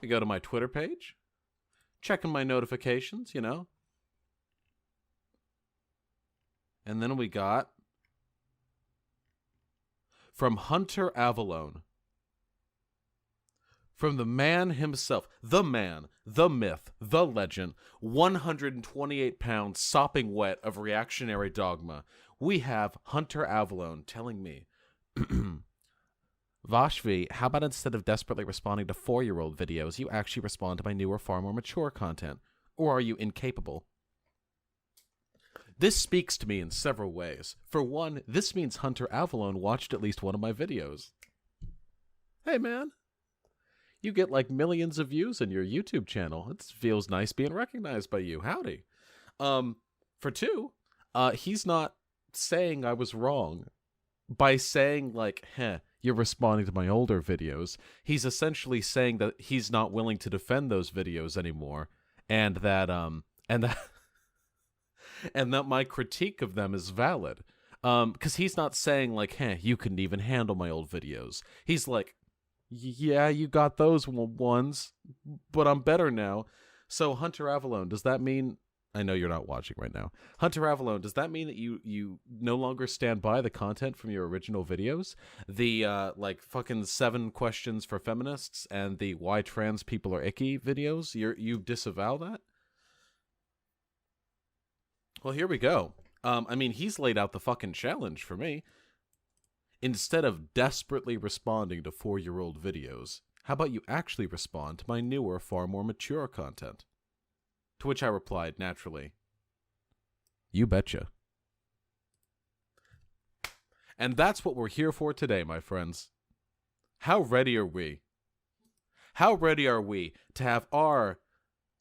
We go to my Twitter page, checking my notifications, you know. And then we got from Hunter Avalonne. From the man himself, the man, the myth, the legend, 128 pounds sopping wet of reactionary dogma, we have Hunter Avalonne telling me, Vashvi, how about instead of desperately responding to 4-year-old videos, you actually respond to my newer, far more mature content? Or are you incapable? This speaks to me in several ways. For one, this means Hunter Avalonne watched at least one of my videos. Hey, man. You get like millions of views in your YouTube channel. It feels nice being recognized by you. Howdy. For two, he's not saying I was wrong by saying like, you're responding to my older videos. He's essentially saying that he's not willing to defend those videos anymore, and that and that my critique of them is valid. Because he's not saying like, you couldn't even handle my old videos. He's like, yeah, you got those ones, but I'm better now. So Hunter Avalonne, does that mean... I know you're not watching right now. Hunter Avalonne, does that mean that you no longer stand by the content from your original videos? The, like, fucking 7 questions for feminists and the why trans people are icky videos? You disavow that? Well, here we go. I mean, he's laid out the fucking challenge for me. Instead of desperately responding to 4-year-old videos, how about you actually respond to my newer, far more mature content? To which I replied, naturally, you betcha. And that's what we're here for today, my friends. How ready are we? How ready are we to have our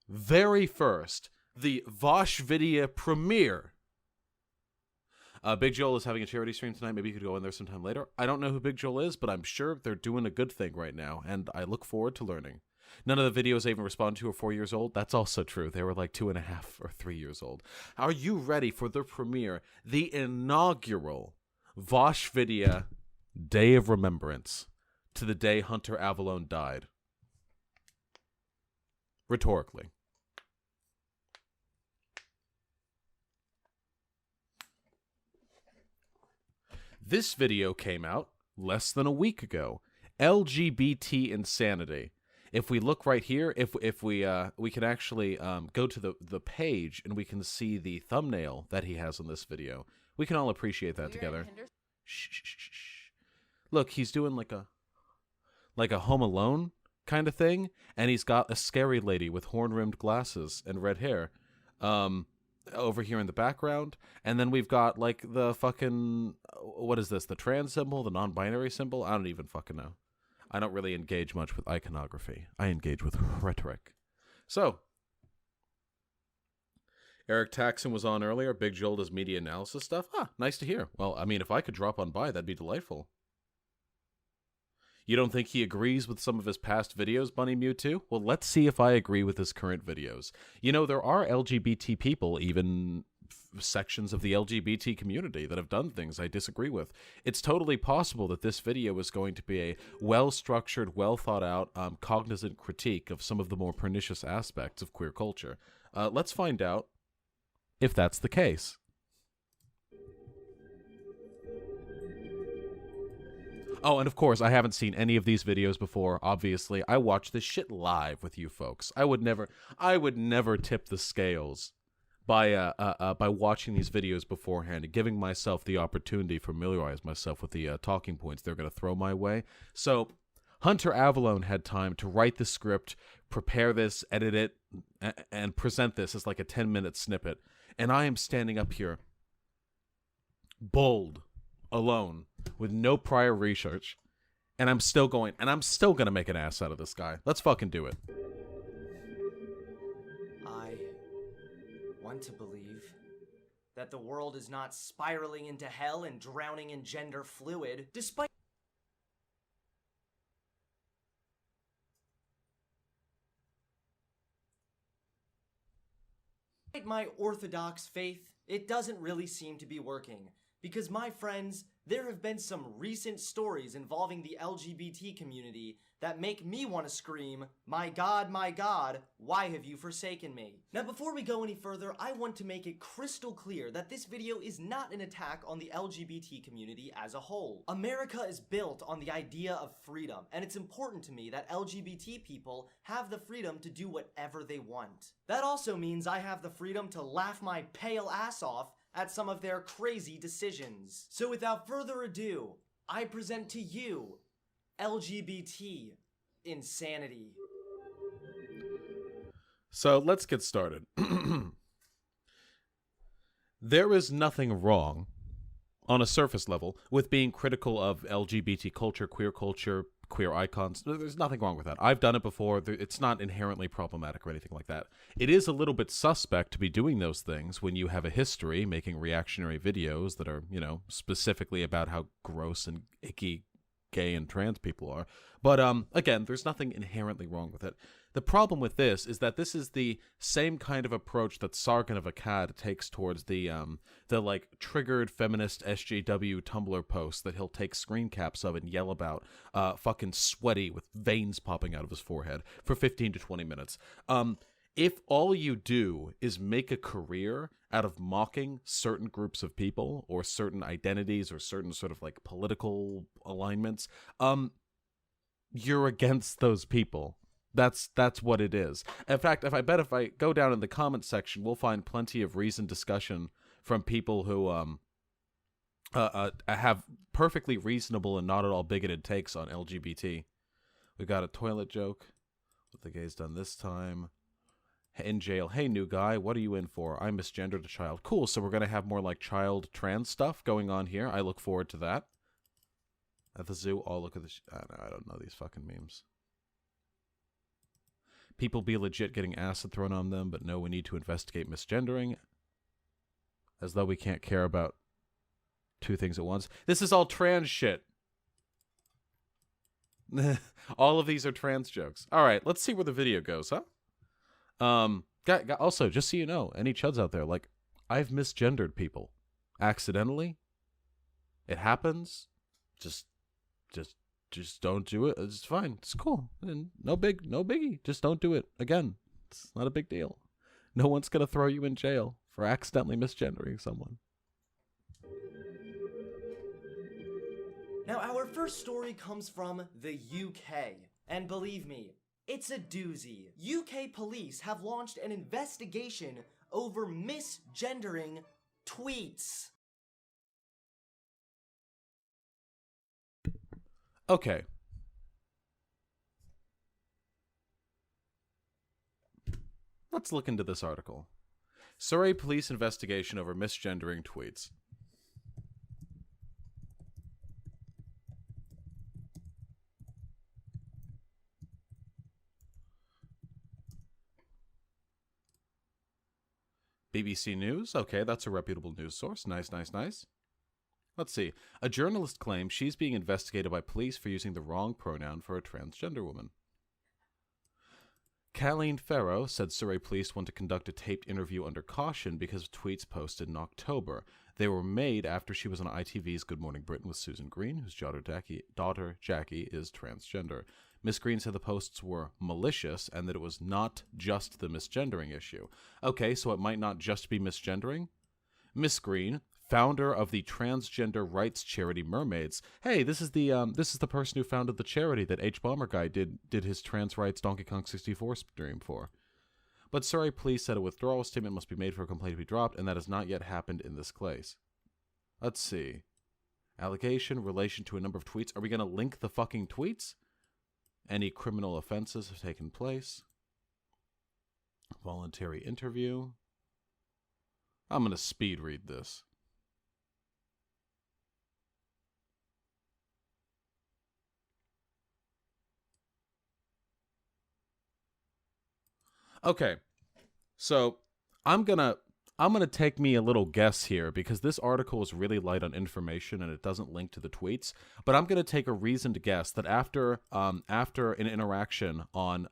very first, the Voshvidea premiere? Big Joel is having a charity stream tonight. Maybe you could go in there sometime later. I don't know who Big Joel is, but I'm sure they're doing a good thing right now, and I look forward to learning. None of the videos I even responded to are 4 years old. That's also true. They were like 2.5 or 3 years old. Are you ready for the premiere, the inaugural Voshvidea Day of Remembrance to the day Hunter Avalonne died? Rhetorically. This video came out less than a week ago. LGBT insanity. If we look right here, if we can actually go to the page and we can see the thumbnail that he has on this video. We can all appreciate that together. Shh, shh, shh, shh. Look, he's doing like a Home Alone kind of thing, and he's got a scary lady with horn-rimmed glasses and red hair over here in the background. And then we've got like the fucking, what is this? The trans symbol, the non-binary symbol? I don't even fucking know. I don't really engage much with iconography. I engage with rhetoric. So, Eric Taxon was on earlier. Big Joel does media analysis stuff. Nice to hear. Well, I mean, if I could drop on by, that'd be delightful. You don't think he agrees with some of his past videos, Bunny Mewtwo? Well, let's see if I agree with his current videos. You know, there are LGBT people, even sections of the LGBT community, that have done things I disagree with. It's totally possible that this video is going to be a well-structured, well-thought-out, cognizant critique of some of the more pernicious aspects of queer culture. Let's find out if that's the case. Oh, and of course, I haven't seen any of these videos before, obviously. I watch this shit live with you folks. I would never tip the scales by watching these videos beforehand and giving myself the opportunity to familiarize myself with the talking points they're going to throw my way. So, Hunter Avalonne had time to write the script, prepare this, edit it, and present this as like a 10-minute snippet. And I am standing up here, bold, alone, with no prior research, and I'm still going to make an ass out of this guy. Let's fucking do it. I want to believe that the world is not spiraling into hell and drowning in gender fluid, despite my orthodox faith. It doesn't really seem to be working. Because, my friends, there have been some recent stories involving the LGBT community that make me want to scream, my God, why have you forsaken me? Now, before we go any further, I want to make it crystal clear that this video is not an attack on the LGBT community as a whole. America is built on the idea of freedom, and it's important to me that LGBT people have the freedom to do whatever they want. That also means I have the freedom to laugh my pale ass off at some of their crazy decisions. So without further ado, I present to you LGBT insanity. So let's get started. There is nothing wrong, on a surface level, with being critical of LGBT culture, queer icons. There's nothing wrong with that. I've done it before. It's not inherently problematic or anything like that. It is a little bit suspect to be doing those things when you have a history making reactionary videos that are, specifically about how gross and icky gay and trans people are. But again, there's nothing inherently wrong with it. The problem with this is that this is the same kind of approach that Sargon of Akkad takes towards the like triggered feminist SJW Tumblr posts that he'll take screen caps of and yell about, fucking sweaty with veins popping out of his forehead for 15 to 20 minutes. If all you do is make a career out of mocking certain groups of people or certain identities or certain sort of like political alignments, you're against those people. That's what it is. In fact, if I go down in the comment section, we'll find plenty of reasoned discussion from people who have perfectly reasonable and not at all bigoted takes on LGBT. We got a toilet joke. What the gay's done this time. In jail. Hey, new guy, what are you in for? I misgendered a child. Cool, so we're going to have more like child trans stuff going on here. I look forward to that. At the zoo, oh, look at this. I don't know these fucking memes. People be legit getting acid thrown on them, but no, we need to investigate misgendering. As though we can't care about two things at once. This is all trans shit. All of these are trans jokes. All right, let's see where the video goes, huh? Also, just so you know, any chuds out there, like, I've misgendered people accidentally. It happens. Just don't do it. It's fine. It's cool. And no biggie. Just don't do it again. It's not a big deal. No one's gonna throw you in jail for accidentally misgendering someone. Now, our first story comes from the UK, and believe me, it's a doozy. UK police have launched an investigation over misgendering tweets. Okay. Let's look into this article. Surrey police investigation over misgendering tweets. BBC News? Okay, that's a reputable news source. Nice. Let's see. A journalist claims she's being investigated by police for using the wrong pronoun for a transgender woman. Colleen Farrow said Surrey police want to conduct a taped interview under caution because of tweets posted in October. They were made after she was on ITV's Good Morning Britain with Susan Green, whose daughter Jackie is transgender. Miss Green said the posts were malicious and that it was not just the misgendering issue. Okay, so it might not just be misgendering? Miss Green, founder of the transgender rights charity Mermaids. Hey, this is the person who founded the charity that H Bomber Guy did his trans rights Donkey Kong 64 stream for. But Surrey police said a withdrawal statement must be made for a complaint to be dropped, and that has not yet happened in this case. Let's see. Allegation, relation to a number of tweets. Are we going to link the fucking tweets? Any criminal offenses have taken place. Voluntary interview. I'm going to speed read this. Okay, so I'm gonna take me a little guess here because this article is really light on information and it doesn't link to the tweets. But I'm gonna take a reasoned guess that after an interaction on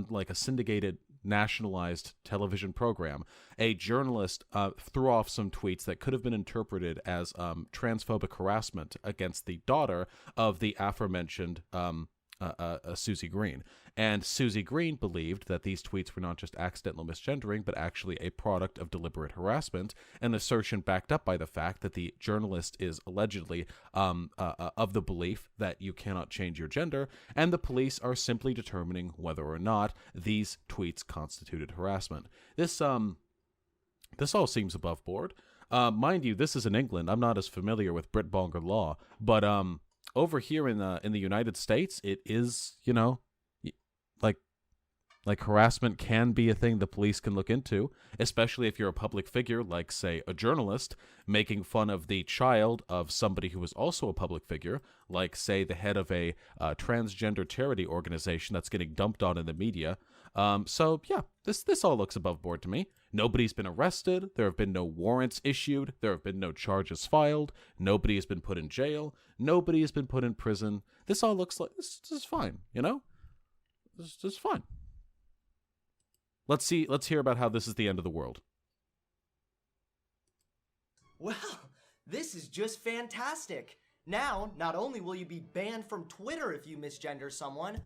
like a syndicated nationalized television program, a journalist threw off some tweets that could have been interpreted as transphobic harassment against the daughter of the aforementioned Susie Green. And Susie Green believed that these tweets were not just accidental misgendering, but actually a product of deliberate harassment, an assertion backed up by the fact that the journalist is allegedly of the belief that you cannot change your gender, and the police are simply determining whether or not these tweets constituted harassment. This all seems above board. Mind you, this is in England. I'm not as familiar with Britbonger law, but over here in the United States, it is, you know, like harassment can be a thing the police can look into, especially if you're a public figure, like, say, a journalist, making fun of the child of somebody who is also a public figure, like, say, the head of a transgender charity organization that's getting dumped on in the media. So, yeah, this all looks above board to me. Nobody's been arrested. There have been no warrants issued. There have been no charges filed. Nobody has been put in jail. Nobody has been put in prison. This all looks like this is fine, you know? This is fine. Let's hear about how this is the end of the world. Well, this is just fantastic. Now, not only will you be banned from Twitter if you misgender someone.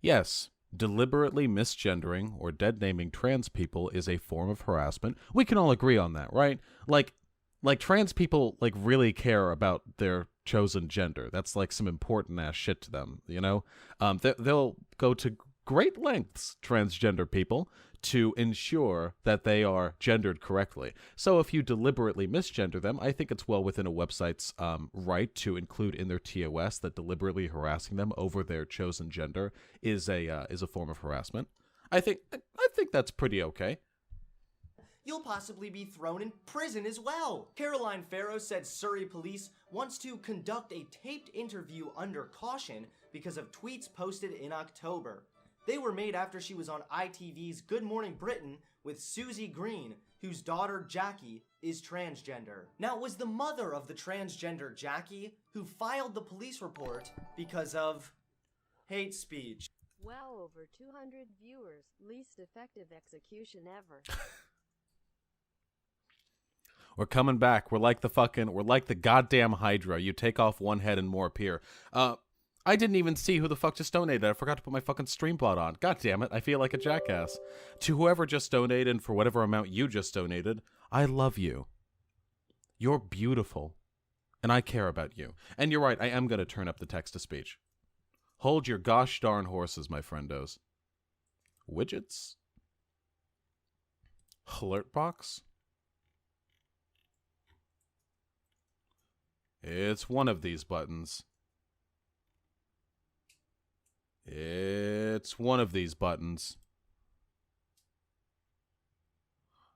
Yes, deliberately misgendering or dead-naming trans people is a form of harassment. We can all agree on that, right? Like trans people, like, really care about their chosen gender. That's, like, some important-ass shit to them, you know? They'll go to great lengths, transgender people, to ensure that they are gendered correctly. So if you deliberately misgender them, I think it's well within a website's right to include in their TOS that deliberately harassing them over their chosen gender is a form of harassment. I think that's pretty okay. You'll possibly be thrown in prison as well. Caroline Farrow said Surrey police wants to conduct a taped interview under caution because of tweets posted in October. They were made after she was on ITV's Good Morning Britain with Susie Green, whose daughter Jackie is transgender. Now, it was the mother of the transgender Jackie who filed the police report because of hate speech. Wow, over 200 viewers. Least effective execution ever. We're coming back. We're like the goddamn Hydra. You take off one head and more appear. I didn't even see who the fuck just donated. I forgot to put my fucking Streambot on. God damn it. I feel like a jackass. To whoever just donated and for whatever amount you just donated, I love you. You're beautiful. And I care about you. And you're right, I am going to turn up the text-to-speech. Hold your gosh darn horses, my friendos. Widgets? Alert box? It's one of these buttons. It's one of these buttons.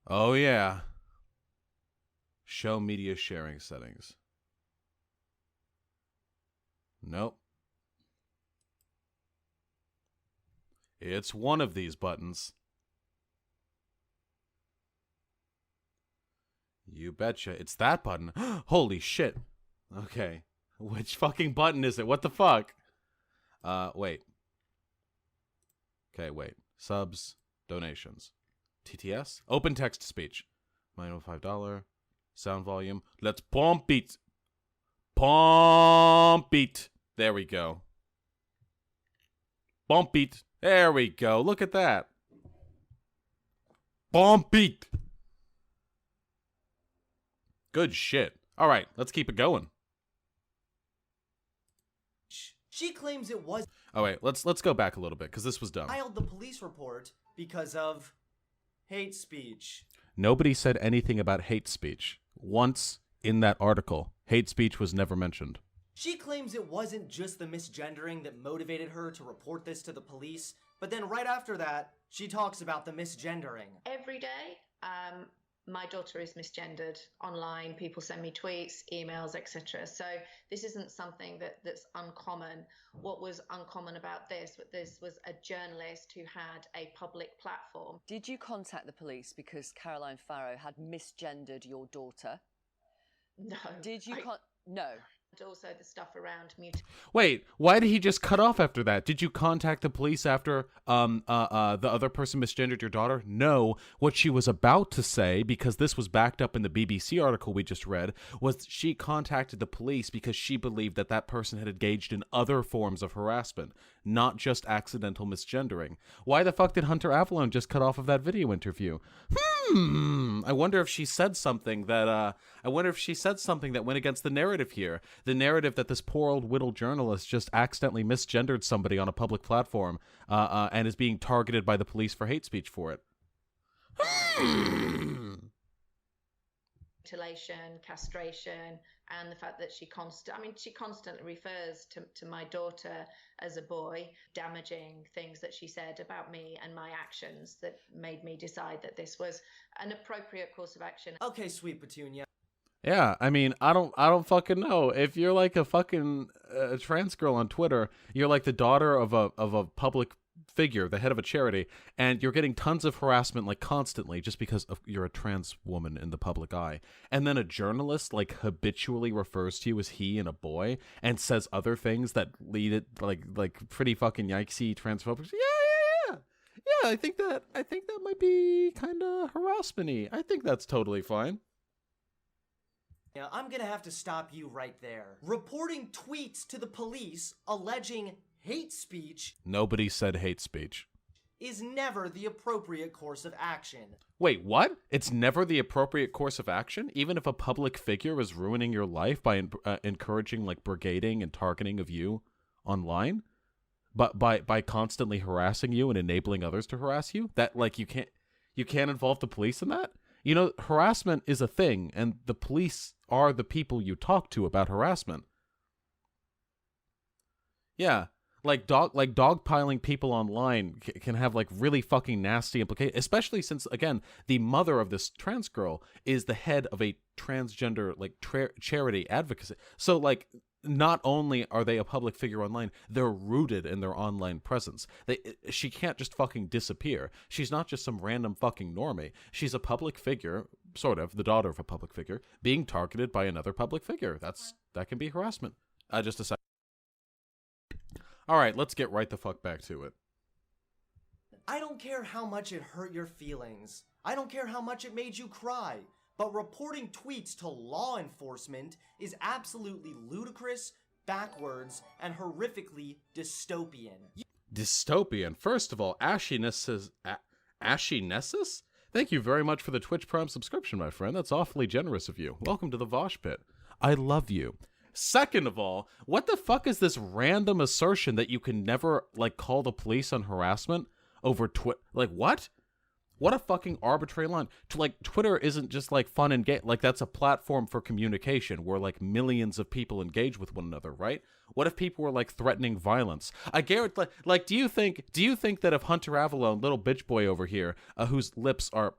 Oh yeah. Show media sharing settings. Nope. It's one of these buttons. You betcha. It's that button. Holy shit. Okay. Which fucking button is it? What the fuck? Wait. Okay, wait. Subs, donations. TTS? Open text to speech. Minimum $5. Sound volume. Let's pump it. Pump it. There we go. Bump it. There we go. Look at that. Bump it. Good shit. All right, let's keep it going. She claims it was. Oh wait, let's go back a little bit because this was dumb. Filed the police report because of hate speech. Nobody said anything about hate speech. Once in that article, hate speech was never mentioned. She claims it wasn't just the misgendering that motivated her to report this to the police, but then right after that, she talks about the misgendering. Every day, my daughter is misgendered online. People send me tweets, emails, etc. So this isn't something that's uncommon. What was uncommon about this was a journalist who had a public platform. Did you contact the police because Caroline Farrow had misgendered your daughter? No. Did you No. Also the stuff around Wait, why did he just cut off after that? Did you contact the police after the other person misgendered your daughter? No. What she was about to say, because this was backed up in the BBC article we just read, was she contacted the police because she believed that that person had engaged in other forms of harassment, not just accidental misgendering. Why the fuck did Hunter Avalonne just cut off of that video interview? I wonder if she said something that went against the narrative here. The narrative that this poor old whittled journalist just accidentally misgendered somebody on a public platform and is being targeted by the police for hate speech for it. Mutilation, castration, and the fact that she constantly refers to my daughter as a boy, damaging things that she said about me and my actions that made me decide that this was an appropriate course of action. Okay, sweet Petunia. Yeah, I mean, I don't fucking know. If you're like a fucking trans girl on Twitter, you're like the daughter of a public figure, the head of a charity, and you're getting tons of harassment like constantly just because you're a trans woman in the public eye. And then a journalist like habitually refers to you as he and a boy and says other things that lead it like pretty fucking yikesy transphobic. Yeah, I think that might be kind of harassment-y. I think that's totally fine. Now, I'm gonna have to stop you right there. Reporting tweets to the police alleging hate speech Nobody said hate speech. is never the appropriate course of action. Wait, what? It's never the appropriate course of action? Even if a public figure is ruining your life by encouraging like brigading and targeting of you online? But by constantly harassing you and enabling others to harass you? That like you can't involve the police in that? You know, harassment is a thing, and the police are the people you talk to about harassment. Yeah, like dogpiling people online can have like really fucking nasty implications, especially since, again, the mother of this trans girl is the head of a transgender like charity advocacy. So like, not only are they a public figure online, they're rooted in their online presence. She can't just fucking disappear. She's not just some random fucking normie. She's a public figure, sort of, the daughter of a public figure, being targeted by another public figure. That can be harassment. Just a second. All right, let's get right the fuck back to it. I don't care how much it hurt your feelings. I don't care how much it made you cry. But reporting tweets to law enforcement is absolutely ludicrous, backwards, and horrifically dystopian. Dystopian? First of all, Ashinessus? Thank you very much for the Twitch Prime subscription, my friend. That's awfully generous of you. Welcome to the Vosh Pit. I love you. Second of all, what the fuck is this random assertion that you can never, like, call the police on harassment over Twitter? Like, what? What a fucking arbitrary line. Like, Twitter isn't just, like, fun and gay. Like, that's a platform for communication where, like, millions of people engage with one another, right? What if people were, like, threatening violence? I guarantee, like, do you think that if Hunter Avalonne, little bitch boy over here, whose lips are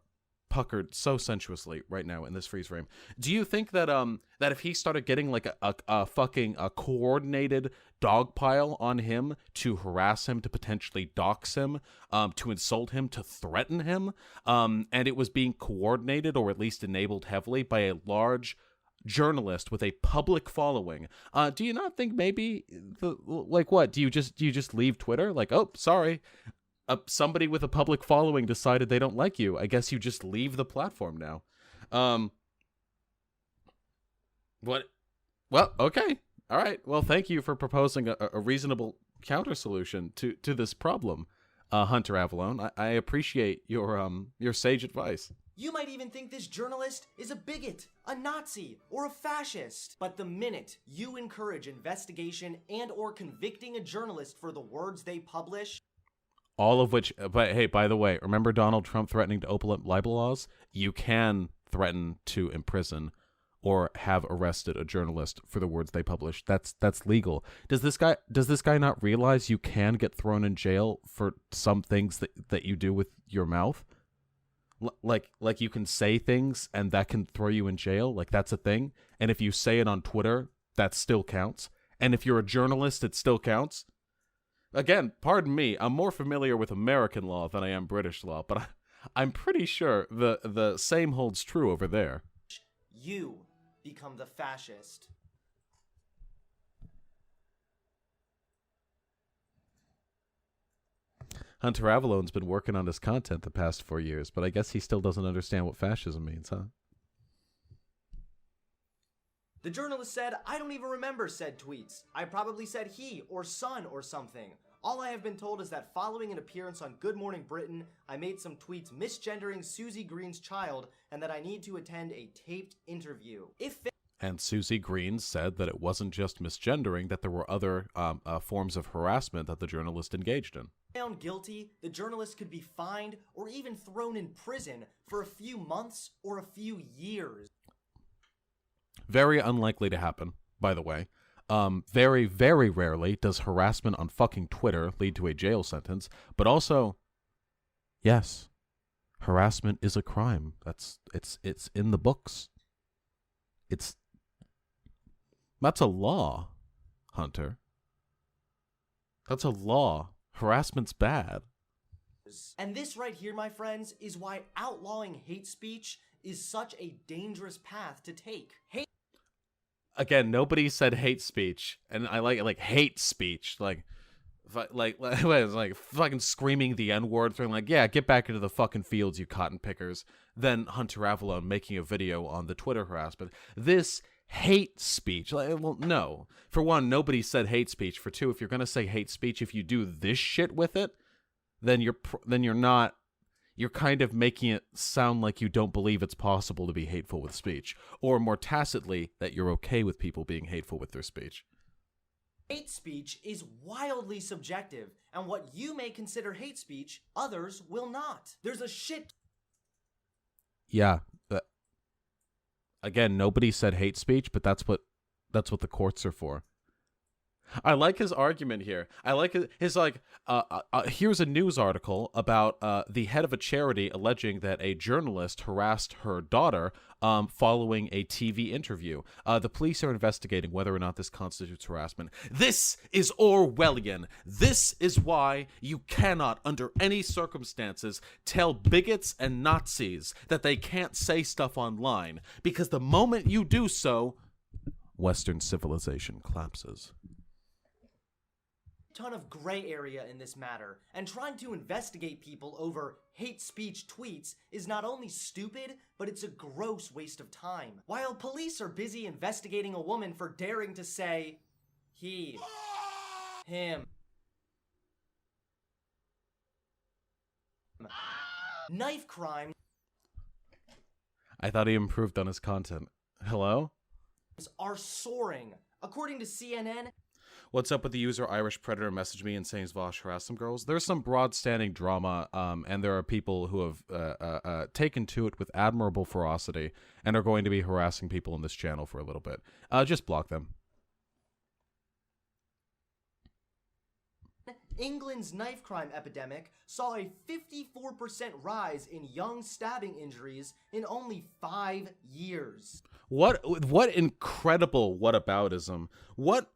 puckered so sensuously right now in this freeze frame, do you think that that if he started getting like a fucking coordinated dog pile on him to harass him, to potentially dox him, to insult him, to threaten him, and it was being coordinated or at least enabled heavily by a large journalist with a public following, do you not think maybe what do you just leave Twitter? Like, oh, sorry, somebody with a public following decided they don't like you. I guess you just leave the platform now. What? Well, okay. All right. Well, thank you for proposing a reasonable counter solution to this problem, Hunter Avalonne. I appreciate your sage advice. You might even think this journalist is a bigot, a Nazi, or a fascist. But the minute you encourage investigation and or convicting a journalist for the words they publish, all of which, but hey, by the way, remember Donald Trump threatening to open up libel laws? You can threaten to imprison or have arrested a journalist for the words they publish. That's legal. Does this guy not realize you can get thrown in jail for some things that you do with your mouth? Like you can say things and that can throw you in jail. Like, that's a thing. And if you say it on Twitter, that still counts. And if you're a journalist, it still counts. Again, pardon me, I'm more familiar with American law than I am British law, but I'm pretty sure the same holds true over there. you become the fascist. Hunter Avalonne's been working on his content the past 4 years, but I guess he still doesn't understand what fascism means, huh? The journalist said, I don't even remember said tweets. I probably said he or son or something. All I have been told is that following an appearance on Good Morning Britain, I made some tweets misgendering Susie Green's child and that I need to attend a taped interview. And Susie Green said that it wasn't just misgendering, that there were other forms of harassment that the journalist engaged in. Found guilty, the journalist could be fined or even thrown in prison for a few months or a few years. Very unlikely to happen, by the way. Very, very rarely does harassment on fucking Twitter lead to a jail sentence, but also, yes, harassment is a crime. It's in the books. That's a law, Hunter. That's a law. Harassment's bad. And this right here, my friends, is why outlawing hate speech is such a dangerous path to take. Again, nobody said hate speech, and I like hate speech, like fucking screaming the N-word, throwing like, yeah, get back into the fucking fields, you cotton pickers. Then Hunter Avalonne making a video on the Twitter harassment. This hate speech, well, no. For one, nobody said hate speech. For two, if you're gonna say hate speech, if you do this shit with it, then you're not. You're kind of making it sound like you don't believe it's possible to be hateful with speech, or more tacitly, that you're okay with people being hateful with their speech. Hate speech is wildly subjective, and what you may consider hate speech, others will not. There's a shit. Yeah. Again, nobody said hate speech, but that's what the courts are for. I like his argument here. I like his like, here's a news article about the head of a charity alleging that a journalist harassed her daughter following a TV interview. The police are investigating whether or not this constitutes harassment. This is Orwellian. This is why you cannot, under any circumstances, tell bigots and Nazis that they can't say stuff online, because the moment you do so, Western civilization collapses. Ton of gray area in this matter, and trying to investigate people over hate speech tweets is not only stupid, but it's a gross waste of time. While police are busy investigating a woman for daring to say he, him, knife crime I thought he improved on his content. Hello? are soaring. According to CNN, What's up with the user Irish Predator messaged me and saying Vosh harassed some girls? There's some broad-standing drama, and there are people who have taken to it with admirable ferocity and are going to be harassing people in this channel for a little bit. Just block them. England's knife crime epidemic saw a 54% rise in young stabbing injuries in only 5 years. What incredible whataboutism. What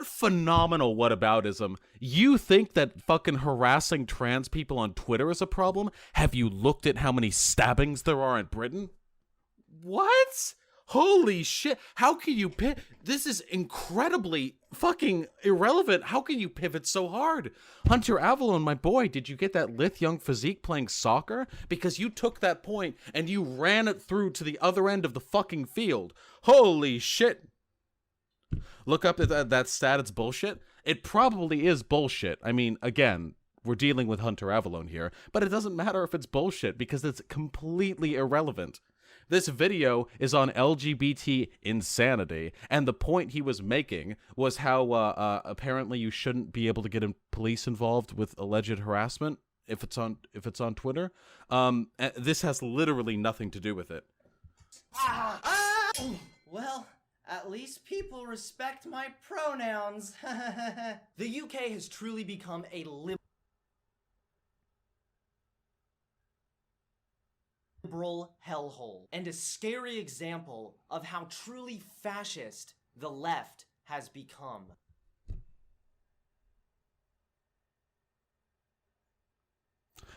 phenomenal whataboutism. You think that fucking harassing trans people on Twitter is a problem? Have you looked at how many stabbings there are in Britain? What? Holy shit. How can you pivot? This is incredibly fucking irrelevant. How can you pivot so hard? Hunter Avalonne, my boy, did you get that lithe young physique playing soccer? Because you took that point and you ran it through to the other end of the fucking field. Holy shit. Look up at that stat, it's bullshit. It probably is bullshit. I mean, again, we're dealing with Hunter Avalonne here, but it doesn't matter if it's bullshit because it's completely irrelevant. This video is on LGBT insanity, and the point he was making was how apparently you shouldn't be able to get police involved with alleged harassment if it's on Twitter. This has literally nothing to do with it. Well, at least people respect my pronouns. The UK has truly become a liberal hellhole, and a scary example of how truly fascist the left has become.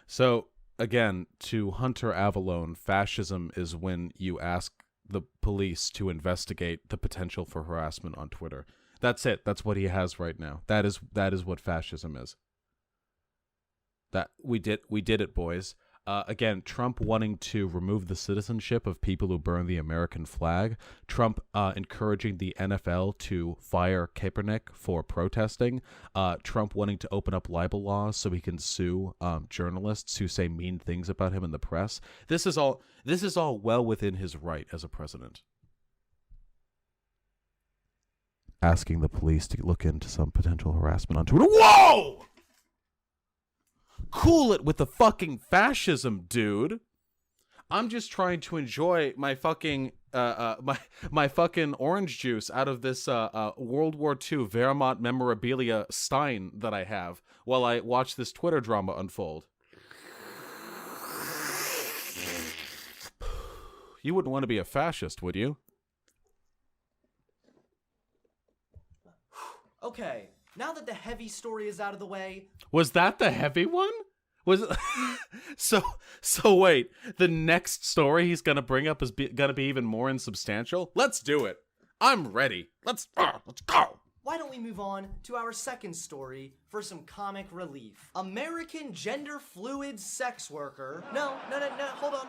So, again, to Hunter Avalonne, fascism is when you ask the police to investigate the potential for harassment on Twitter. That's it. That's what he has right now. That is what fascism is. That we did it, boys. Again, Trump wanting to remove the citizenship of people who burn the American flag. Trump encouraging the NFL to fire Kaepernick for protesting. Trump wanting to open up libel laws so he can sue journalists who say mean things about him in the press. This is all well within his right as a president. Asking the police to look into some potential harassment on Twitter. Whoa! Cool it with the fucking fascism, dude. I'm just trying to enjoy my fucking my fucking orange juice out of this World War II Wehrmacht memorabilia stein that I have while I watch this Twitter drama unfold. You wouldn't want to be a fascist, would you? Okay, now that the heavy story is out of the way... Was that the heavy one? Was it... so wait, the next story he's gonna bring up is gonna be even more insubstantial? Let's do it. I'm ready. Let's go. Why don't we move on to our second story for some comic relief? American gender fluid sex worker... No,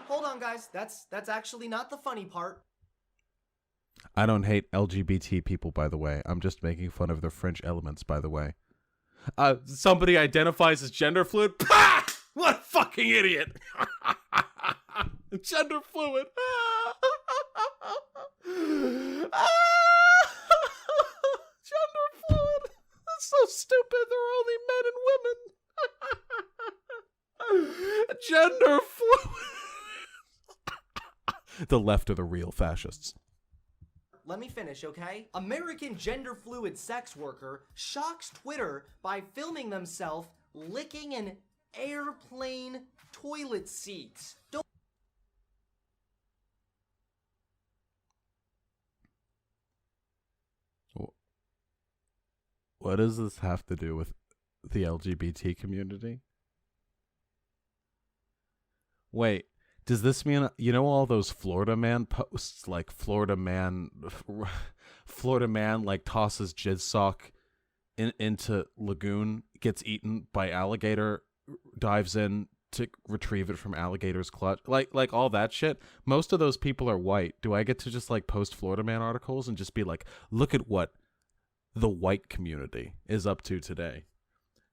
hold on, guys. That's actually not the funny part. I don't hate LGBT people, by the way. I'm just making fun of their French elements, by the way. Somebody identifies as gender fluid? Pah! What a fucking idiot! Gender fluid. Gender fluid. That's so stupid. They're only men and women. Gender fluid. The left are the real fascists. Let me finish, okay? American gender fluid sex worker shocks Twitter by filming themselves licking an airplane toilet seat. What does this have to do with the LGBT community? Wait. Does this mean, you know, all those Florida man posts, like Florida man like tosses jizz sock into lagoon, gets eaten by alligator, dives in to retrieve it from alligator's clutch, like all that shit? Most of those people are white. Do I get to just like post Florida man articles and just be like, look at what the white community is up to today?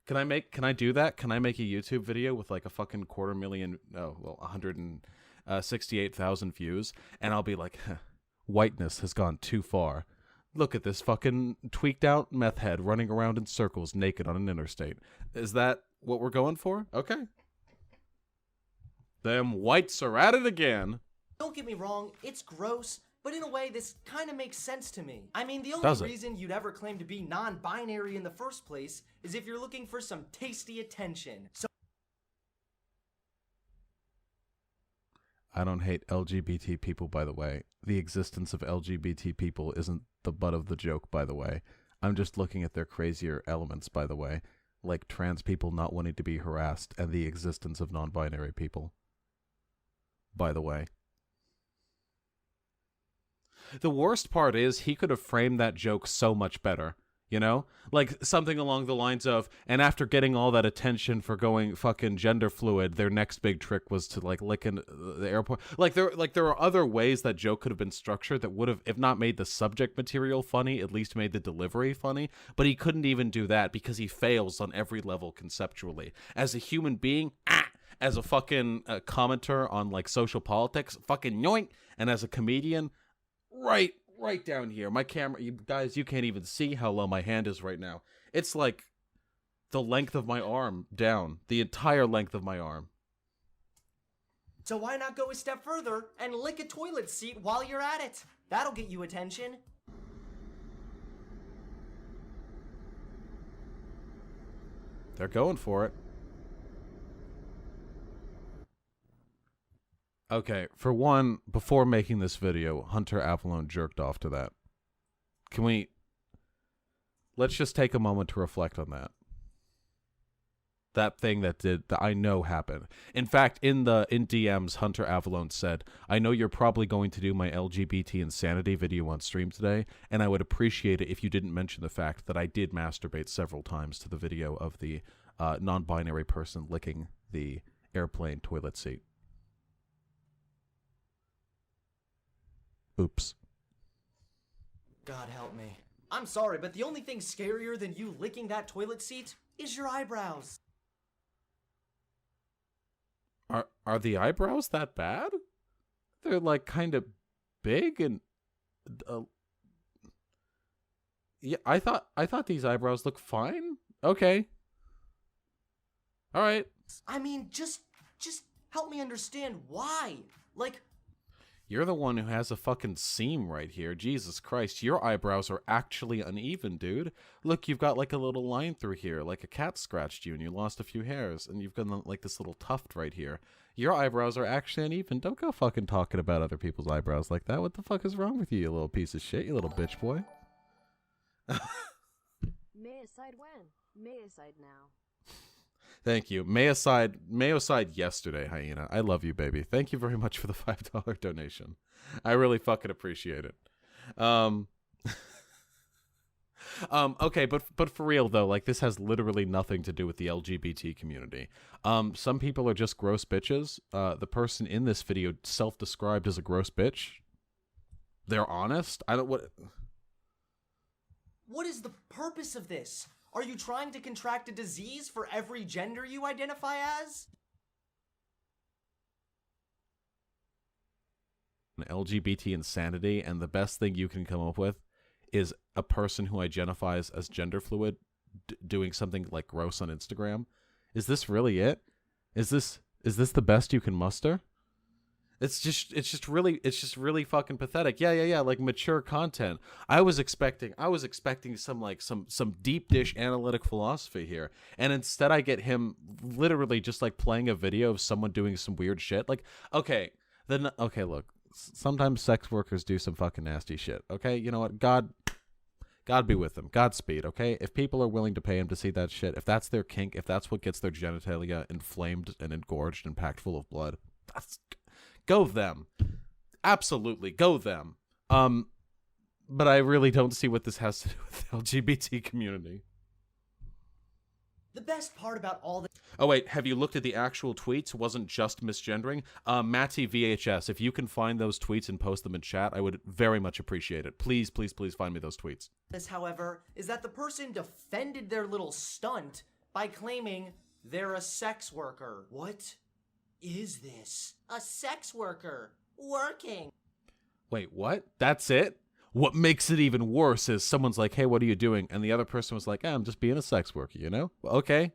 Can I do that? Can I make a YouTube video with like a fucking 168,000 views? And I'll be like, whiteness has gone too far. Look at this fucking tweaked out meth head running around in circles naked on an interstate. Is that what we're going for? Okay. Them whites are at it again. Don't get me wrong, it's gross. But in a way, this kind of makes sense to me. I mean, the only reason you'd ever claim to be non-binary in the first place is if you're looking for some tasty attention. So I don't hate LGBT people, by the way. The existence of LGBT people isn't the butt of the joke, by the way. I'm just looking at their crazier elements, by the way. Like trans people not wanting to be harassed and the existence of non-binary people. By the way. The worst part is he could have framed that joke so much better, you know? Like something along the lines of, and after getting all that attention for going fucking gender fluid, their next big trick was to like lick in the airport. Like there are other ways that joke could have been structured that would have, if not made the subject material funny, at least made the delivery funny. But he couldn't even do that because he fails on every level conceptually. As a human being, as a fucking commenter on like social politics, fucking yoink. And as a comedian, right down here. My camera, you guys, you can't even see how low my hand is right now. It's like the length of my arm down. The entire length of my arm. So why not go a step further and lick a toilet seat while you're at it? That'll get you attention. They're going for it. Okay, for one, before making this video, Hunter Avalonne jerked off to that. Let's just take a moment to reflect on that. That thing that I know happened. In fact, in DMs, Hunter Avalonne said, I know you're probably going to do my LGBT insanity video on stream today, and I would appreciate it if you didn't mention the fact that I did masturbate several times to the video of the non-binary person licking the airplane toilet seat. Oops. God help me. I'm sorry, but the only thing scarier than you licking that toilet seat is your eyebrows. Are the eyebrows that bad? They're like kind of big and yeah, I thought these eyebrows look fine. Okay. All right. I mean, just help me understand why. Like, You're the one who has a fucking seam right here. Jesus Christ, your eyebrows are actually uneven, dude. Look, you've got like a little line through here, like a cat scratched you and you lost a few hairs, and you've got like this little tuft right here. Your eyebrows are actually uneven. Don't go fucking talking about other people's eyebrows like that. What the fuck is wrong with you, you little piece of shit, you little bitch boy? May aside when? May aside now. Thank you. Mayo-side yesterday, Hyena. I love you, baby. Thank you very much for the $5 donation. I really fucking appreciate it. Okay, but for real though, like this has literally nothing to do with the LGBT community. Some people are just gross bitches. The person in this video self-described as a gross bitch. They're honest. what is the purpose of this? Are you trying to contract a disease for every gender you identify as? LGBT insanity, and the best thing you can come up with is a person who identifies as gender fluid doing something like gross on Instagram. Is this really it? Is this the best you can muster? It's just really fucking pathetic. Yeah, like mature content. I was expecting some deep dish analytic philosophy here. And instead I get him literally just like playing a video of someone doing some weird shit. Like, okay, look. Sometimes sex workers do some fucking nasty shit. Okay? You know what? God be with them. Godspeed, okay? If people are willing to pay him to see that shit, if that's their kink, if that's what gets their genitalia inflamed and engorged and packed full of blood, go them. Absolutely, go them. But I really don't see what this has to do with the LGBT community. The best part about all this... Oh, wait, have you looked at the actual tweets? It wasn't just misgendering. Matty VHS, if you can find those tweets and post them in chat, I would very much appreciate it. Please, please, please find me those tweets. This, however, is that the person defended their little stunt by claiming they're a sex worker. What is this? A sex worker working. Wait, what? That's it? What makes it even worse is someone's like, hey, what are you doing? And the other person was like, I'm just being a sex worker, you know? Okay.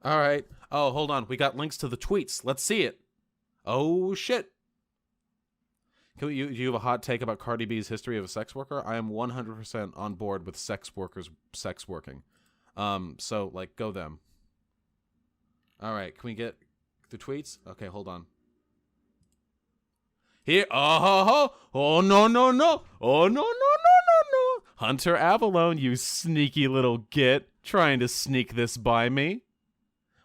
All right. Oh, hold on. We got links to the tweets. Let's see it. Oh, shit. Do you have a hot take about Cardi B's history of a sex worker? I am 100% on board with sex workers sex working. So, like, go them. All right. Can we get the tweets? Okay, hold on. Here, oh no, no. Hunter Avalonne, you sneaky little git, trying to sneak this by me.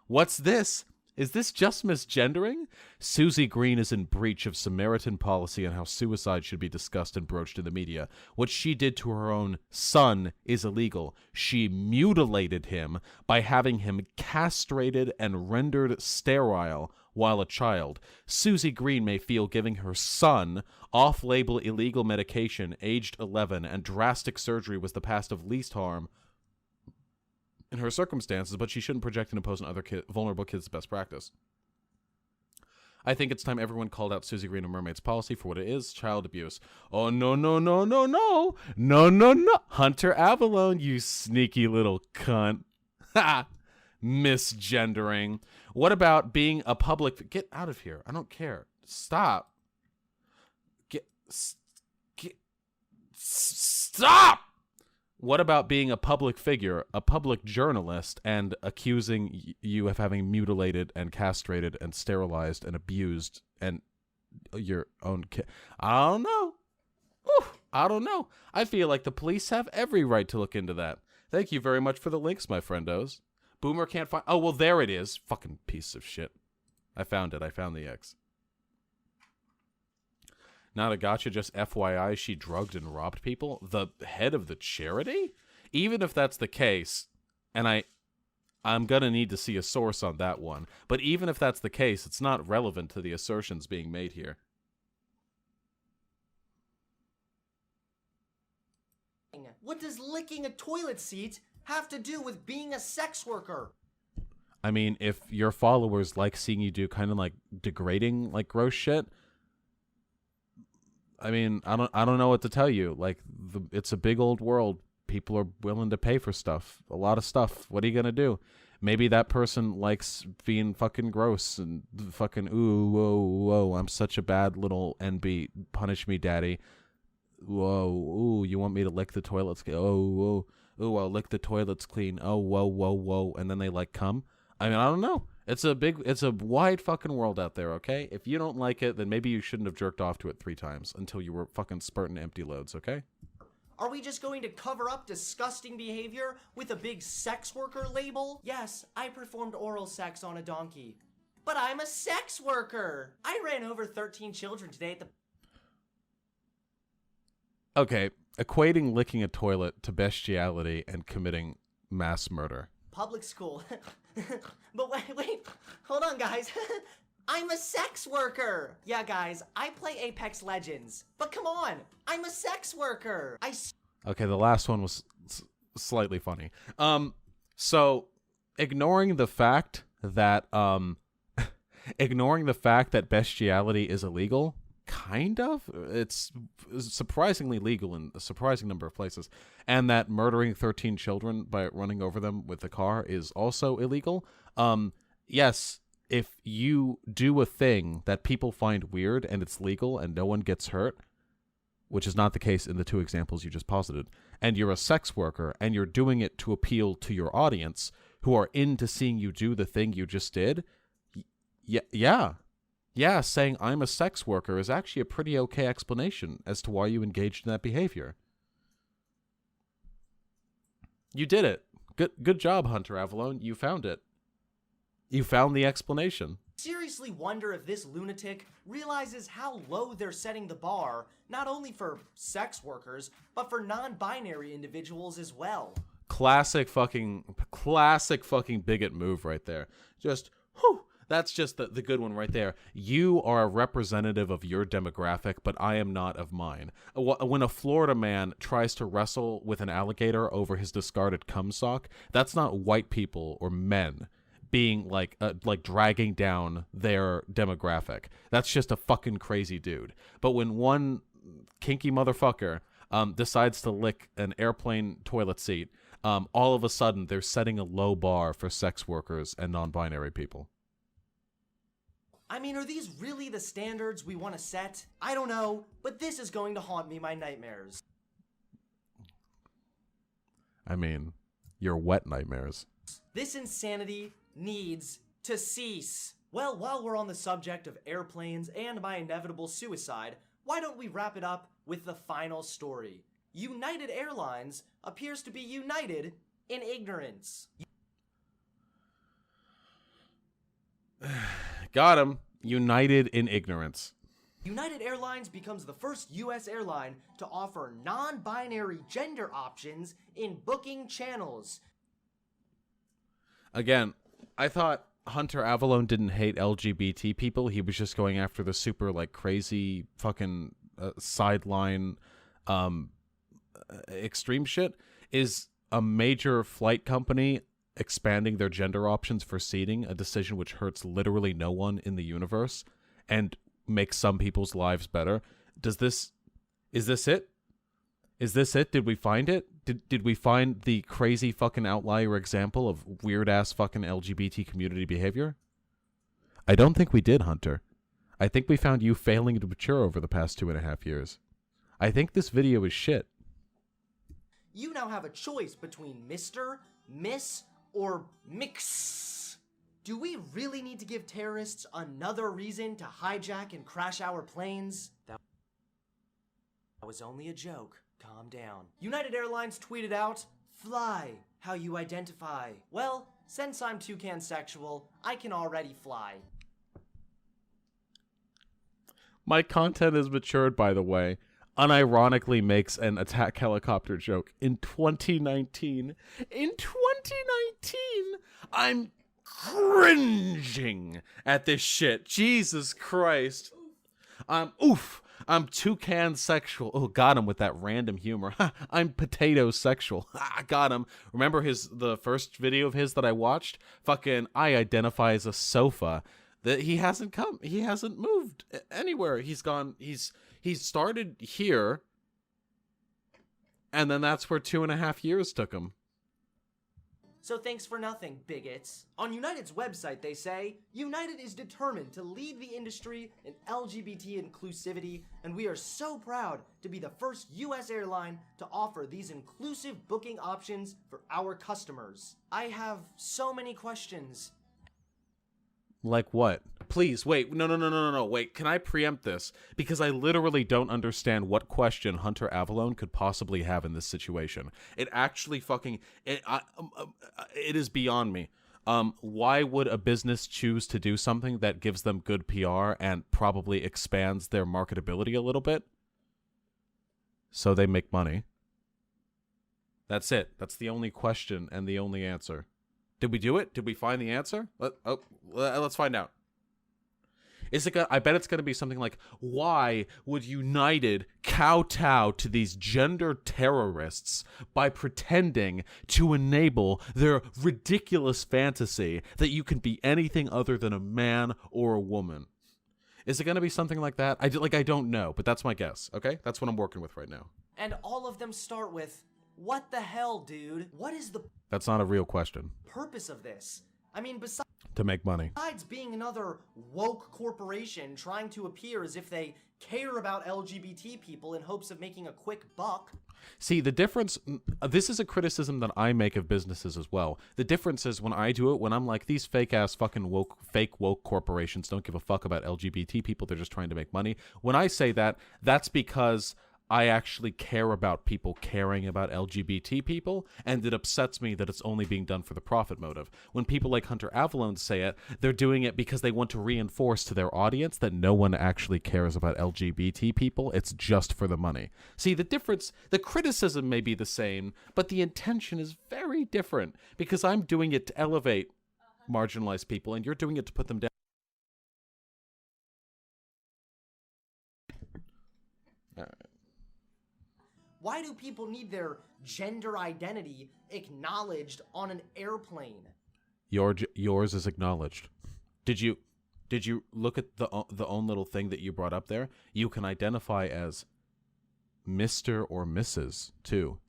What's this? Is this just misgendering? Susie Green is in breach of Samaritan policy on how suicide should be discussed and broached in the media. What she did to her own son is illegal. She mutilated him by having him castrated and rendered sterile while a child. Susie Green may feel giving her son off-label illegal medication aged 11 and drastic surgery was the path of least harm in her circumstances, but she shouldn't project and impose on other vulnerable kids the best practice. I think it's time everyone called out Susie Green and Mermaid's policy for what it is, child abuse. Oh, no. Hunter Avalonne, you sneaky little cunt. Ha! Misgendering. What about being a public... Get out of here. I don't care. Stop. Stop! What about being a public figure, a public journalist, and accusing you of having mutilated and castrated and sterilized and abused and your own kid? I don't know. I don't know. I feel like the police have every right to look into that. Thank you very much for the links, my friendos. Boomer can't find... Oh, well, there it is. Fucking piece of shit. I found it. I found the X. Not a gotcha, just FYI, she drugged and robbed people? The head of the charity? Even if that's the case, And I'm going to need to see a source on that one. But even if that's the case, it's not relevant to the assertions being made here. What does licking a toilet seat have to do with being a sex worker? I mean, if your followers like seeing you do kind of like degrading, like gross shit, I mean, I don't know what to tell you. Like, it's a big old world. People are willing to pay for stuff, a lot of stuff. What are you gonna do? Maybe that person likes being fucking gross and fucking ooh, whoa, whoa. I'm such a bad little NB. Punish me, daddy. Whoa, ooh, you want me to lick the toilets? Oh, whoa, ooh, I'll lick the toilets clean. Oh, whoa, whoa, whoa, and then they like come. I mean, I don't know. It's a wide fucking world out there, okay? If you don't like it, then maybe you shouldn't have jerked off to it 3 times until you were fucking spurting empty loads, okay? Are we just going to cover up disgusting behavior with a big sex worker label? Yes, I performed oral sex on a donkey. But I'm a sex worker! I ran over 13 children today at the... Okay, equating licking a toilet to bestiality and committing mass murder. public school. But wait, hold on, guys. I'm a sex worker. Yeah, guys, I play Apex Legends. But come on, I'm a sex worker. Okay, the last one was slightly funny. So ignoring the fact that bestiality is illegal, kind of. It's surprisingly legal in a surprising number of places, and that murdering 13 children by running over them with a car is also illegal. Yes, if you do a thing that people find weird and it's legal and no one gets hurt, which is not the case in the 2 examples you just posited, and you're a sex worker and you're doing it to appeal to your audience who are into seeing you do the thing you just did, yeah, saying I'm a sex worker is actually a pretty okay explanation as to why you engaged in that behavior. You did it. Good job, Hunter Avalonne. You found it. You found the explanation. Seriously wonder if this lunatic realizes how low they're setting the bar, not only for sex workers, but for non-binary individuals as well. Classic fucking bigot move right there. Just, whew, that's just the good one right there. You are a representative of your demographic, but I am not of mine. When a Florida man tries to wrestle with an alligator over his discarded cum sock, that's not white people or men being like dragging down their demographic. That's just a fucking crazy dude. But when one kinky motherfucker decides to lick an airplane toilet seat, all of a sudden they're setting a low bar for sex workers and non-binary people. I mean, are these really the standards we want to set? I don't know, but this is going to haunt me my nightmares. I mean, your wet nightmares. This insanity needs to cease. Well, while we're on the subject of airplanes and my inevitable suicide, why don't we wrap it up with the final story? United Airlines appears to be united in ignorance. Got him. United in ignorance. United Airlines becomes the first U.S. airline to offer non-binary gender options in booking channels. Again, I thought Hunter Avalonne didn't hate LGBT people. He was just going after the super, like, crazy fucking sideline extreme shit. Is a major flight company expanding their gender options for seating a decision which hurts literally no one in the universe and makes some people's lives better? Is this it? Is this it? Did we find it? Did we find the crazy fucking outlier example of weird-ass fucking LGBT community behavior? I don't think we did, Hunter. I think we found you failing to mature over the past 2.5 years. I think this video is shit. You now have a choice between Mr., Miss, or Mix. Do we really need to give terrorists another reason to hijack and crash our planes? That was only a joke. Calm down. United Airlines tweeted out, "Fly how you identify." Well, since I'm toucan-sexual, I can already fly. My content is matured, by the way. unironically makes an attack helicopter joke in 2019. In 2019, I'm cringing at this shit. Jesus Christ. I'm toucan sexual. Oh, got him with that random humor. I'm potato sexual. Got him. Remember the first video of his that I watched? Fucking, I identify as a sofa. That he hasn't moved anywhere. He's started here, and then that's where 2.5 years took him. So thanks for nothing, bigots. On United's website, they say, United is determined to lead the industry in LGBT inclusivity, and we are so proud to be the first U.S. airline to offer these inclusive booking options for our customers. I have so many questions. Like what? Please, wait. No. Wait, can I preempt this? Because I literally don't understand what question Hunter Avalonne could possibly have in this situation. It actually fucking... It is beyond me. Why would a business choose to do something that gives them good PR and probably expands their marketability a little bit? So they make money. That's it. That's the only question and the only answer. Did we do it? Did we find the answer? Let's find out. I bet it's going to be something like, why would United kowtow to these gender terrorists by pretending to enable their ridiculous fantasy that you can be anything other than a man or a woman? Is it going to be something like that? I don't know, but that's my guess, okay? That's what I'm working with right now. And all of them start with, what the hell, dude? What is the That's not a real question. purpose of this? I mean, To make money. besides being another woke corporation trying to appear as if they care about LGBT people in hopes of making a quick buck. See, the difference, this is a criticism that I make of businesses as well. The difference is when I do it, when I'm like, these fake-ass fucking fake woke corporations don't give a fuck about LGBT people, they're just trying to make money. When I say that, that's because I actually care about people caring about LGBT people, and it upsets me that it's only being done for the profit motive. When people like Hunter Avalonne say it, they're doing it because they want to reinforce to their audience that no one actually cares about LGBT people. It's just for the money. See, the difference, the criticism may be the same, but the intention is very different, because I'm doing it to elevate marginalized people, and you're doing it to put them down. All right. Why do people need their gender identity acknowledged on an airplane? Yours is acknowledged. Did you look at the own little thing that you brought up there? You can identify as Mr. or Mrs. too.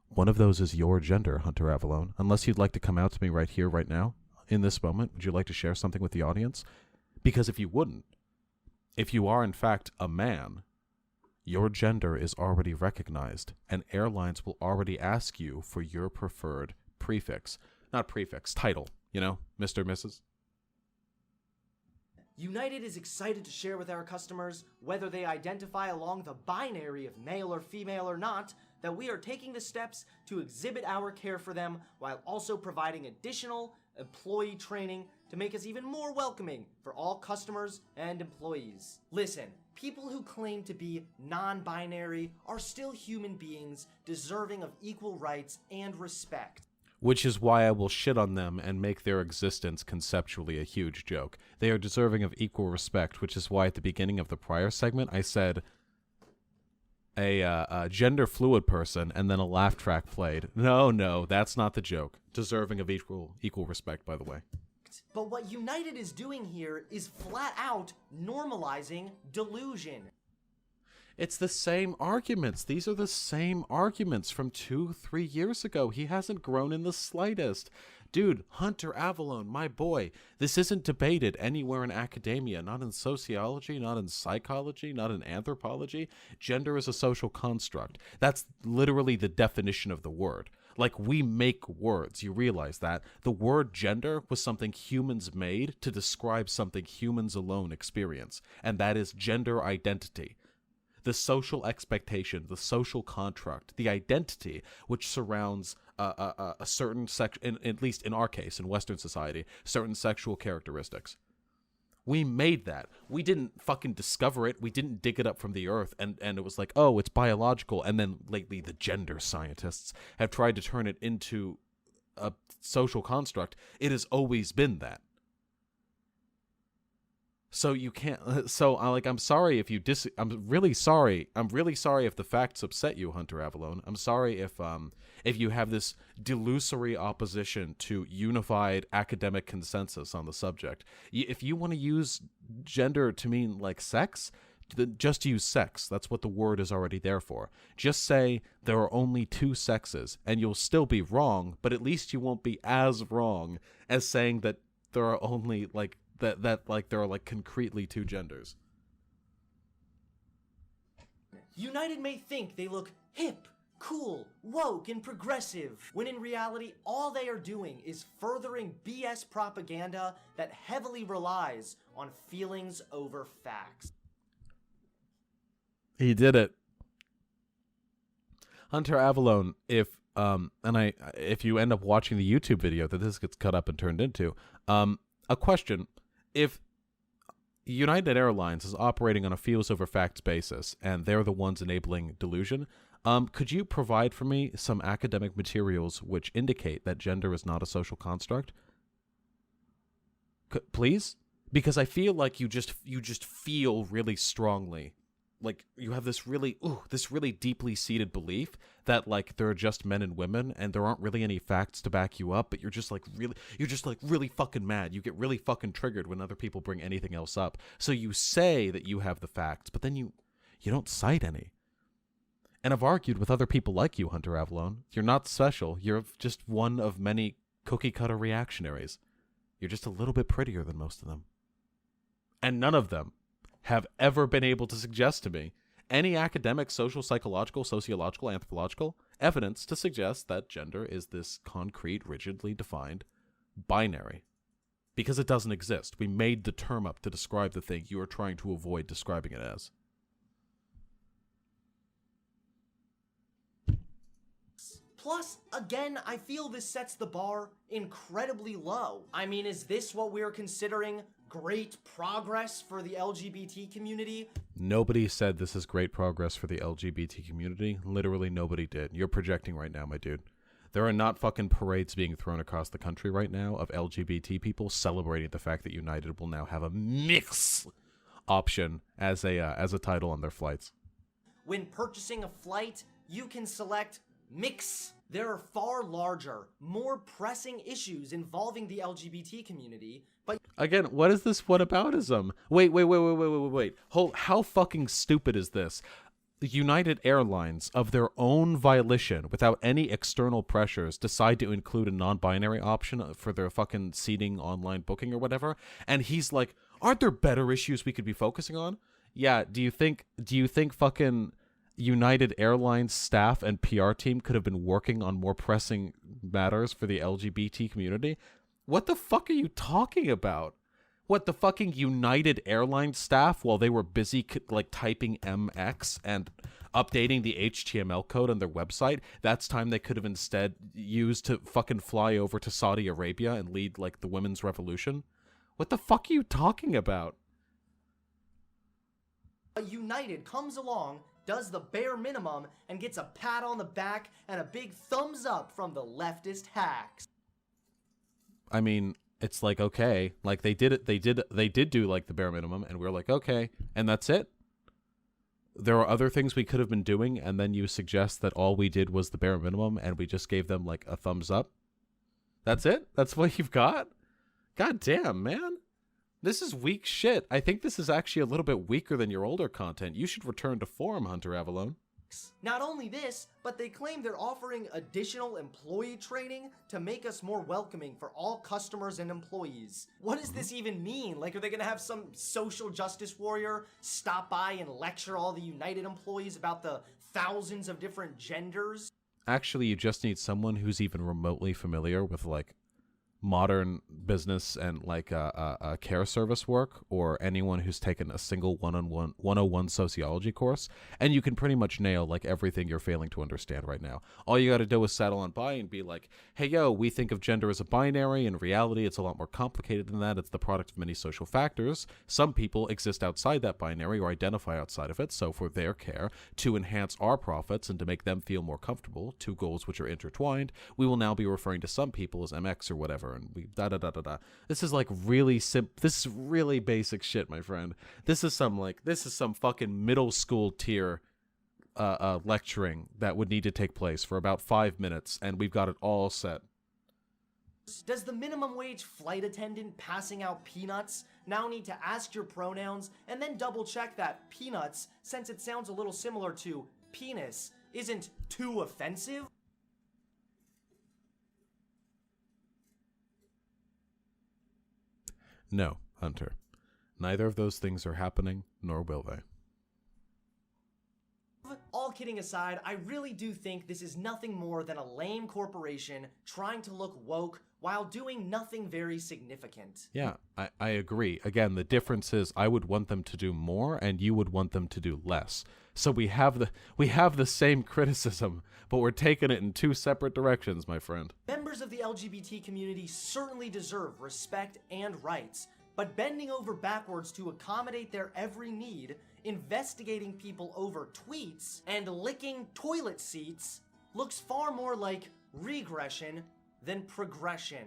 One of those is your gender, Hunter Avalonne. Unless you'd like to come out to me right here, right now, in this moment, would you like to share something with the audience? Because if you wouldn't, if you are in fact a man, your gender is already recognized, and airlines will already ask you for your preferred prefix. Not prefix, title, Mr., Mrs. United is excited to share with our customers, whether they identify along the binary of male or female or not, that we are taking the steps to exhibit our care for them while also providing additional employee training to make us even more welcoming for all customers and employees. Listen, people who claim to be non-binary are still human beings deserving of equal rights and respect. Which is why I will shit on them and make their existence conceptually a huge joke. They are deserving of equal respect, which is why at the beginning of the prior segment I said a gender fluid person and then a laugh track played. No, that's not the joke. Deserving of equal respect, by the way. But what United is doing here is flat out normalizing delusion. It's the same arguments. These are the same arguments from 2-3 years ago. He hasn't grown in the slightest. Dude, Hunter Avalonne, my boy, this isn't debated anywhere in academia, not in sociology, not in psychology, not in anthropology. Gender is a social construct. That's literally the definition of the word. Like, we make words. You realize that? The word gender was something humans made to describe something humans alone experience, and that is gender identity. The social expectation, the social contract, the identity which surrounds a certain at least in our case, in Western society, certain sexual characteristics. We made that. We didn't fucking discover it. We didn't dig it up from the earth and it was like, oh, it's biological. And then lately the gender scientists have tried to turn it into a social construct. It has always been that. So you can't. So I'm sorry if you I'm really sorry. I'm really sorry if the facts upset you, Hunter Avalonne. I'm sorry if you have this delusory opposition to unified academic consensus on the subject. If you want to use gender to mean like sex, then just use sex. That's what the word is already there for. Just say there are only two sexes, and you'll still be wrong, but at least you won't be as wrong as saying that there are only like. That like there are like concretely two genders. United may think they look hip, cool, woke, and progressive, when in reality all they are doing is furthering BS propaganda that heavily relies on feelings over facts. He did it. Hunter Avalonne, if you end up watching the YouTube video that this gets cut up and turned into, a question. If United Airlines is operating on a feels over facts basis and they're the ones enabling delusion, could you provide for me some academic materials which indicate that gender is not a social construct? Please? Because I feel like you just feel really strongly, like you have this really deeply seated belief that like there are just men and women and there aren't really any facts to back you up, but you're just really fucking mad. You get really fucking triggered when other people bring anything else up. So you say that you have the facts, but then you don't cite any. And I've argued with other people like you, Hunter Avalonne. You're not special. You're just one of many cookie-cutter reactionaries. You're just a little bit prettier than most of them. And none of them have ever been able to suggest to me any academic, social, psychological, sociological, anthropological evidence to suggest that gender is this concrete, rigidly defined binary. Because it doesn't exist. We made the term up to describe the thing you are trying to avoid describing it as. Plus, again, I feel this sets the bar incredibly low. I mean, is this what we're considering great progress for the LGBT community? Nobody said this is great progress for the LGBT community. Literally nobody did. You're projecting right now, my dude. There are not fucking parades being thrown across the country right now of LGBT people celebrating the fact that United will now have a mix option as a title on their flights. When purchasing a flight, you can select mix. There are far larger, more pressing issues involving the LGBT community, but again, what is this whataboutism? Wait. How fucking stupid is this? The United Airlines, of their own volition, without any external pressures, decide to include a non-binary option for their fucking seating online booking or whatever, and he's like, aren't there better issues we could be focusing on? Yeah, do you think fucking United Airlines staff and PR team could have been working on more pressing matters for the LGBT community? What the fuck are you talking about? What, the fucking United Airlines staff, while they were busy like typing MX and updating the HTML code on their website, that's time they could have instead used to fucking fly over to Saudi Arabia and lead like the women's revolution? What the fuck are you talking about? United comes along, does the bare minimum, and gets a pat on the back and a big thumbs up from the leftist hacks. I mean, it's like, okay, like they did do like the bare minimum, and we're like, okay, and that's it. There are other things we could have been doing, and then you suggest that all we did was the bare minimum, and we just gave them like a thumbs up. That's it? That's what you've got? God damn, man. This is weak shit. I think this is actually a little bit weaker than your older content. You should return to form, Hunter Avalonne. Not only this, but they claim they're offering additional employee training to make us more welcoming for all customers and employees. What does this even mean? Like, are they gonna have some social justice warrior stop by and lecture all the United employees about the thousands of different genders? Actually, you just need someone who's even remotely familiar with, like, modern business and like care service work, or anyone who's taken a single 101 sociology course, and you can pretty much nail like everything you're failing to understand right now. All you got to do is settle on by and be like, hey yo, we think of gender as a binary. In reality, it's a lot more complicated than that. It's the product of many social factors. Some people exist outside that binary or identify outside of it, so for their care, to enhance our profits and to make them feel more comfortable, two goals which are intertwined, we will now be referring to some people as MX or whatever, and we da-da-da-da-da. This is like really this is really basic shit, my friend. This is some fucking middle school tier lecturing that would need to take place for about 5 minutes, and we've got it all set. Does the minimum wage flight attendant passing out peanuts now need to ask your pronouns and then double check that peanuts, since it sounds a little similar to penis, isn't too offensive? No, Hunter. Neither of those things are happening, nor will they. All kidding aside, I really do think this is nothing more than a lame corporation trying to look woke while doing nothing very significant. Yeah, I agree. Again, the difference is I would want them to do more and you would want them to do less. So we have the same criticism, but we're taking it in two separate directions, my friend. Members of the LGBT community certainly deserve respect and rights, but bending over backwards to accommodate their every need, investigating people over tweets, and licking toilet seats looks far more like regression than progression.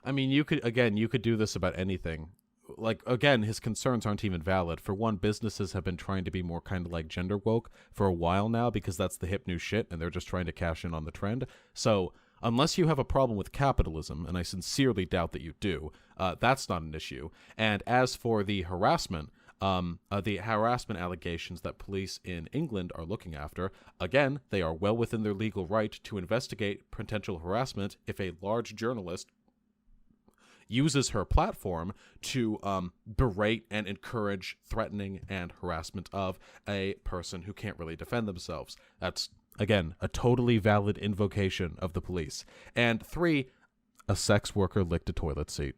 I mean, you could do this about anything. Like, again, his concerns aren't even valid. For one, businesses have been trying to be more kind of like gender woke for a while now because that's the hip new shit, and they're just trying to cash in on the trend. So unless you have a problem with capitalism, and I sincerely doubt that you do, that's not an issue. And as for the harassment allegations that police in England are looking after, again, they are well within their legal right to investigate potential harassment if a large journalist uses her platform to berate and encourage threatening and harassment of a person who can't really defend themselves. That's, again, a totally valid invocation of the police. And 3, a sex worker licked a toilet seat.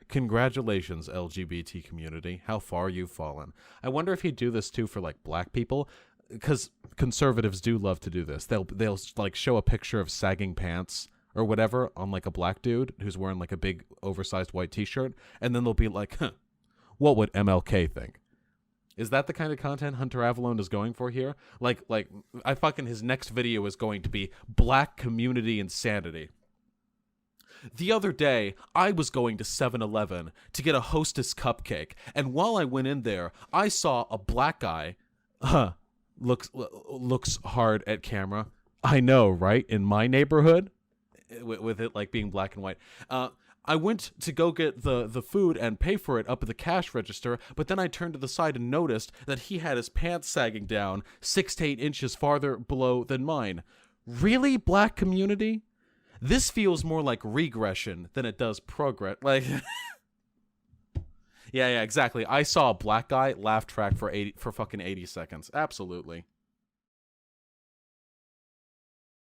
Congratulations, LGBT community. How far you've fallen. I wonder if he'd do this too for like black people, because conservatives do love to do this. They'll like show a picture of sagging pants or whatever on like a black dude who's wearing like a big oversized white t-shirt, and then they'll be like, huh, what would MLK think? Is that the kind of content Hunter Avalonne is going for here? Like his next video is going to be black community insanity. The other day, I was going to 7-Eleven to get a Hostess cupcake, and while I went in there, I saw a black guy, looks hard at camera. I know, right? In my neighborhood, with it like being black and white. I went to go get the food and pay for it up at the cash register, but then I turned to the side and noticed that he had his pants sagging down 6 to 8 inches farther below than mine. Really, black community? This feels more like regression than it does progress. Like, yeah, exactly. I saw a black guy laugh track for fucking 80 seconds. Absolutely.